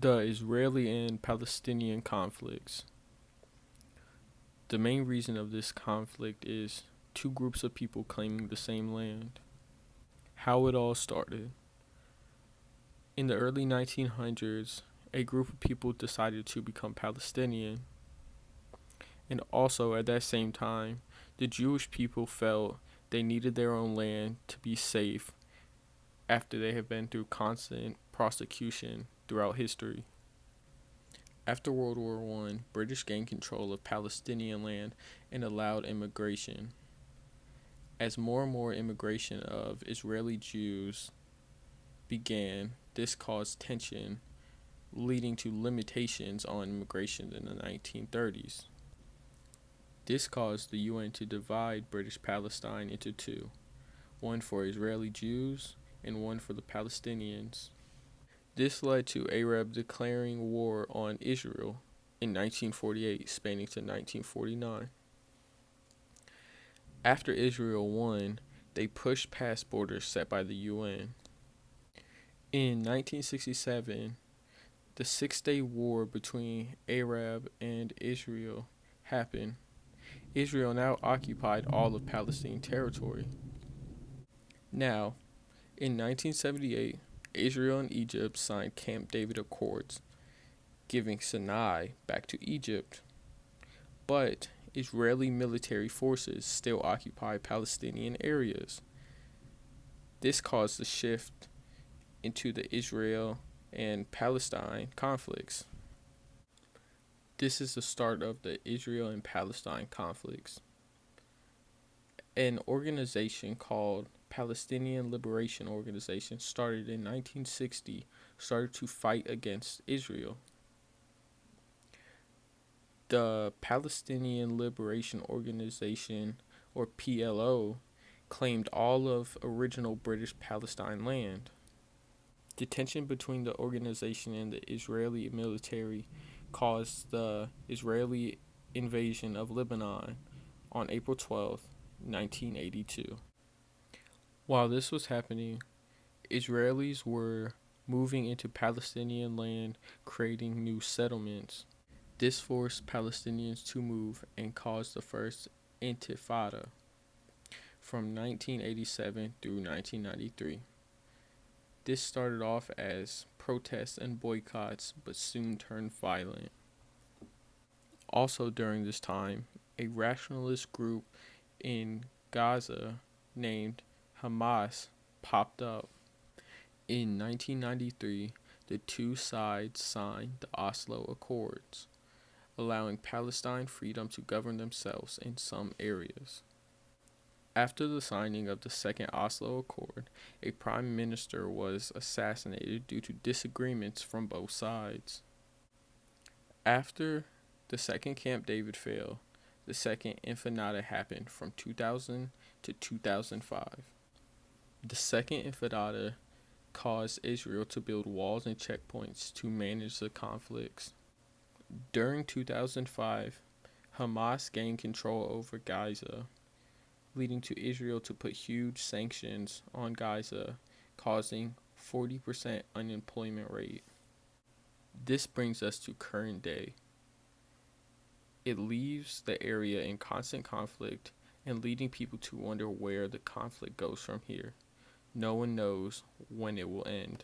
The Israeli and Palestinian conflicts. The main reason of this conflict is two groups of people claiming the same land. How it all started. In the early 1900s, a group of people decided to become Palestinian, and also at that same time, the Jewish people felt they needed their own land to be safe after they had been through constant prosecution throughout history. After World War I, British gained control of Palestinian land and allowed immigration. As more and more immigration of Israeli Jews began, this caused tension, leading to limitations on immigration in the 1930s. This caused the UN to divide British Palestine into two, one for Israeli Jews and one for the Palestinians. This led to Arab declaring war on Israel in 1948, spanning to 1949. After Israel won, they pushed past borders set by the UN. In 1967, the Six-Day War between Arab and Israel happened. Israel now occupied all of Palestine territory. Now, in 1978, Israel and Egypt signed Camp David Accords, giving Sinai back to Egypt. But Israeli military forces still occupy Palestinian areas. This caused a shift into the Israel and Palestine conflicts. This is the start of the Israel and Palestine conflicts. An organization called Palestinian Liberation Organization started in 1960 started to fight against Israel. The Palestinian Liberation Organization, or PLO, claimed all of original British Palestine land. The tension between the organization and the Israeli military caused the Israeli invasion of Lebanon on April 12, 1982. While this was happening, Israelis were moving into Palestinian land, creating new settlements. This forced Palestinians to move and caused the first Intifada from 1987 through 1993. This started off as protests and boycotts, but soon turned violent. Also during this time, a rationalist group in Gaza named Hamas popped up. In 1993, the two sides signed the Oslo Accords, allowing Palestine freedom to govern themselves in some areas. After the signing of the Second Oslo Accord, a prime minister was assassinated due to disagreements from both sides. After the Second Camp David fell, the Second Intifada happened from 2000 to 2005. The Second Intifada caused Israel to build walls and checkpoints to manage the conflicts. During 2005, Hamas gained control over Gaza, leading to Israel to put huge sanctions on Gaza, causing 40% unemployment rate. This brings us to current day. It leaves the area in constant conflict and leading people to wonder where the conflict goes from here. No one knows when it will end.